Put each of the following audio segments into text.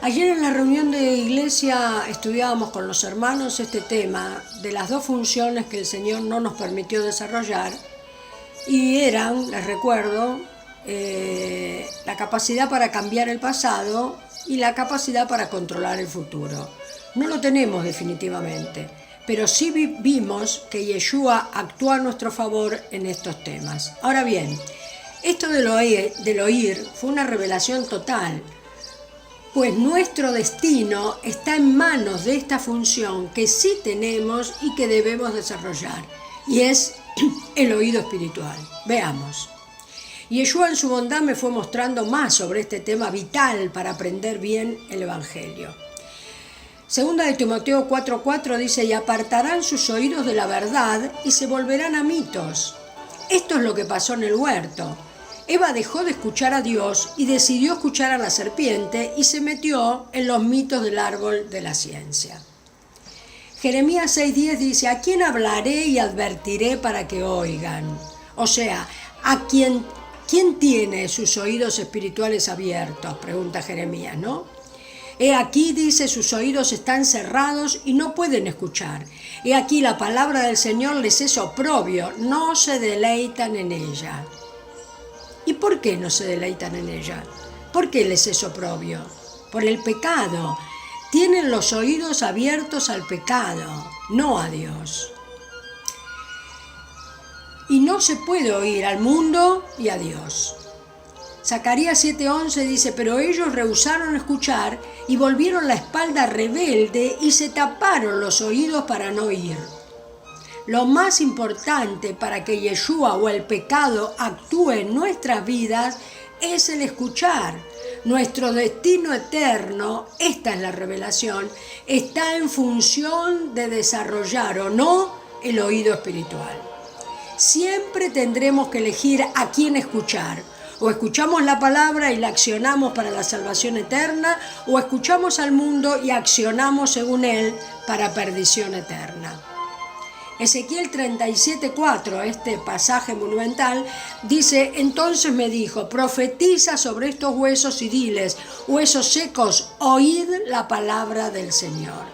Ayer en la reunión de iglesia estudiábamos con los hermanos este tema de las dos funciones que el Señor no nos permitió desarrollar y eran, les recuerdo, la capacidad para cambiar el pasado y la capacidad para controlar el futuro. No lo tenemos definitivamente, pero sí vimos que Yeshua actúa a nuestro favor en estos temas. Ahora bien, esto del oír fue una revelación total, pues nuestro destino está en manos de esta función que sí tenemos y que debemos desarrollar, y es el oído espiritual. Veamos. Yeshua en su bondad me fue mostrando más sobre este tema vital para aprender bien el Evangelio. Segunda de Timoteo 4:4 dice: y apartarán sus oídos de la verdad y se volverán a mitos. Esto es lo que pasó en el huerto. Eva dejó de escuchar a Dios y decidió escuchar a la serpiente y se metió en los mitos del árbol de la ciencia. Jeremías 6:10 dice: ¿a quién hablaré y advertiré para que oigan? O sea, ¿quién tiene sus oídos espirituales abiertos? Pregunta Jeremías, ¿no? He aquí, dice, sus oídos están cerrados y no pueden escuchar. He aquí, la palabra del Señor les es oprobio, no se deleitan en ella. ¿Y por qué no se deleitan en ella? ¿Por qué les es oprobio? Por el pecado. Tienen los oídos abiertos al pecado, no a Dios. Y no se puede oír al mundo y a Dios. Zacarías 7:11 dice: pero ellos rehusaron escuchar y volvieron la espalda rebelde y se taparon los oídos para no oír. Lo más importante para que Yeshua o el pecado actúe en nuestras vidas es el escuchar. Nuestro destino eterno, esta es la revelación, está en función de desarrollar o no el oído espiritual. Siempre tendremos que elegir a quién escuchar. O escuchamos la palabra y la accionamos para la salvación eterna, o escuchamos al mundo y accionamos según él para perdición eterna. Ezequiel 37:4, este pasaje monumental, dice: entonces me dijo, profetiza sobre estos huesos y diles: huesos secos, oíd la palabra del Señor.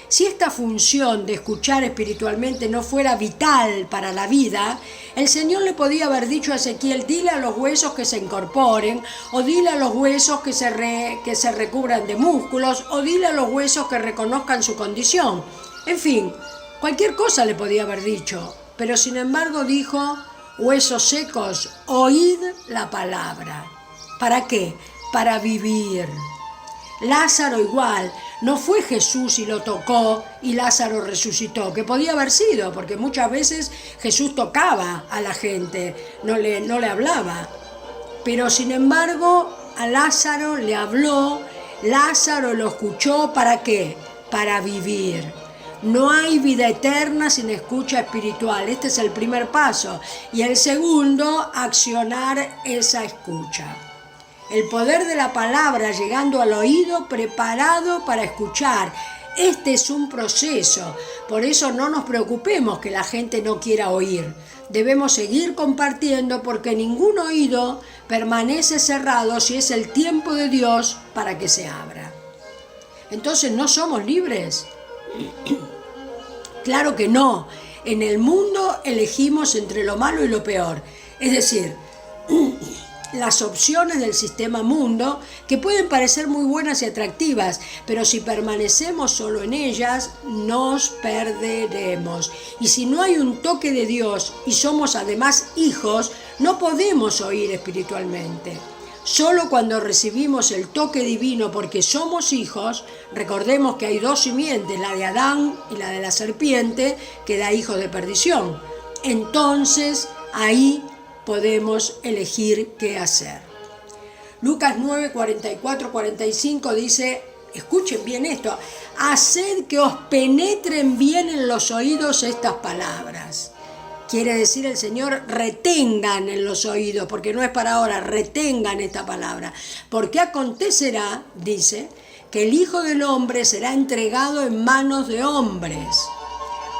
Si esta función de escuchar espiritualmente no fuera vital para la vida, el Señor le podía haber dicho a Ezequiel: dile a los huesos que se incorporen, o dile a los huesos que se recubran de músculos, o dile a los huesos que reconozcan su condición. En fin, cualquier cosa le podía haber dicho, pero sin embargo dijo: huesos secos, oíd la palabra. ¿Para qué? Para vivir. Lázaro igual, no fue Jesús y lo tocó y Lázaro resucitó, que podía haber sido, porque muchas veces Jesús tocaba a la gente, no le hablaba. Pero sin embargo a Lázaro le habló, Lázaro lo escuchó. ¿Para qué? Para vivir. No hay vida eterna sin escucha espiritual. Este es el primer paso. Y el segundo, accionar esa escucha. El poder de la palabra llegando al oído preparado para escuchar. Este es un proceso. Por eso no nos preocupemos que la gente no quiera oír. Debemos seguir compartiendo porque ningún oído permanece cerrado si es el tiempo de Dios para que se abra. Entonces, ¿no somos libres? Claro que no. En el mundo elegimos entre lo malo y lo peor. Es decir, las opciones del sistema mundo, que pueden parecer muy buenas y atractivas, pero si permanecemos solo en ellas, nos perderemos. Y si no hay un toque de Dios y somos además hijos, no podemos oír espiritualmente. Solo cuando recibimos el toque divino porque somos hijos, recordemos que hay dos simientes, la de Adán y la de la serpiente, que da hijos de perdición. Entonces, ahí podemos elegir qué hacer. Lucas 9, 44, 45 dice, escuchen bien esto: haced que os penetren bien en los oídos estas palabras. Quiere decir el Señor, retengan en los oídos, porque no es para ahora, retengan esta palabra. Porque acontecerá, dice, que el Hijo del Hombre será entregado en manos de hombres.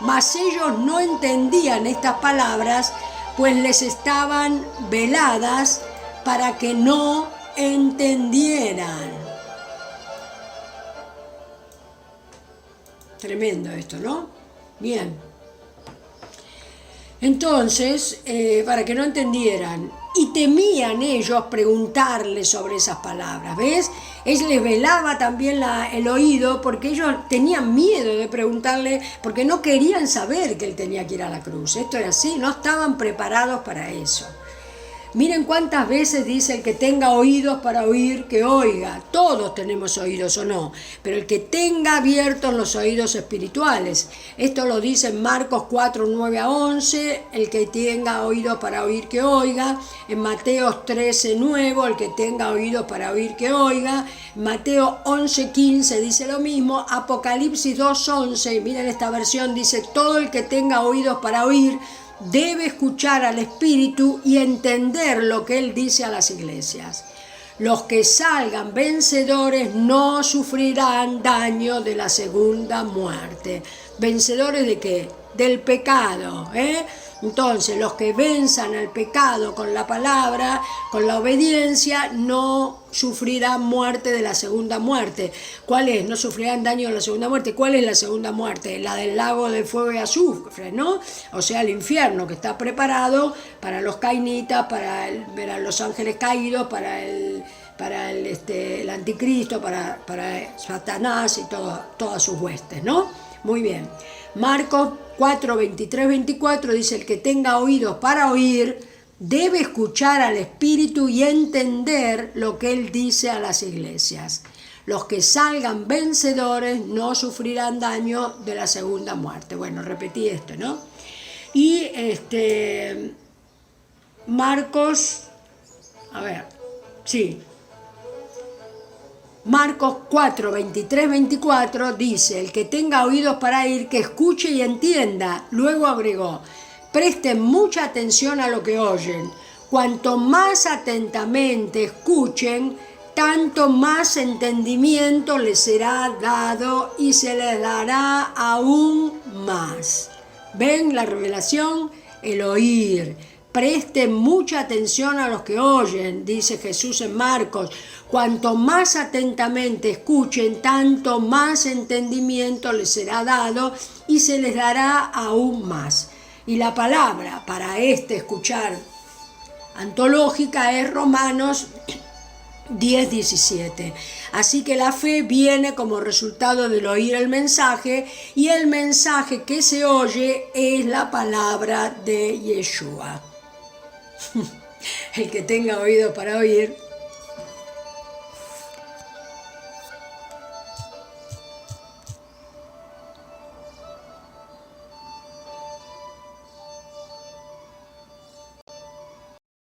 Mas ellos no entendían estas palabras, pues les estaban veladas para que no entendieran. Tremendo esto, ¿no? Bien. Entonces, para que no entendieran, y temían ellos preguntarle sobre esas palabras, ¿ves? Él les velaba también el oído porque ellos tenían miedo de preguntarle, porque no querían saber que él tenía que ir a la cruz. Esto es así, no estaban preparados para eso. Miren cuántas veces dice: el que tenga oídos para oír, que oiga. Todos tenemos oídos o no, pero el que tenga abiertos los oídos espirituales. Esto lo dice en Marcos 4, 9 a 11, el que tenga oídos para oír, que oiga. En Mateo 13, 9, el que tenga oídos para oír, que oiga. Mateo 11, 15 dice lo mismo. Apocalipsis 2, 11, miren esta versión, dice: todo el que tenga oídos para oír, debe escuchar al Espíritu y entender lo que Él dice a las iglesias. Los que salgan vencedores no sufrirán daño de la segunda muerte. ¿Vencedores de qué? Del pecado, Entonces, los que venzan al pecado con la palabra, con la obediencia, no sufrirán muerte de la segunda muerte. ¿Cuál es? No sufrirán daño de la segunda muerte. ¿Cuál es la segunda muerte? La del lago de fuego y azufre, ¿no? O sea, el infierno, que está preparado para los cainitas, para los ángeles caídos, para el anticristo, para Satanás y todas sus huestes, ¿no? Muy bien. Marcos 4, 23, 24 dice: el que tenga oídos para oír, debe escuchar al Espíritu y entender lo que Él dice a las iglesias. Los que salgan vencedores no sufrirán daño de la segunda muerte. Bueno, repetí esto, ¿no? Y Marcos, Marcos 4, 23, 24 dice: el que tenga oídos para oír, que escuche y entienda. Luego agregó: presten mucha atención a lo que oyen. Cuanto más atentamente escuchen, tanto más entendimiento les será dado y se les dará aún más. ¿Ven la revelación? El oír. Presten mucha atención a los que oyen, dice Jesús en Marcos. Cuanto más atentamente escuchen, tanto más entendimiento les será dado y se les dará aún más. Y la palabra para escuchar antológica es Romanos 10, 17. Así que la fe viene como resultado del oír el mensaje, y el mensaje que se oye es la palabra de Yeshua. El que tenga oído para oír,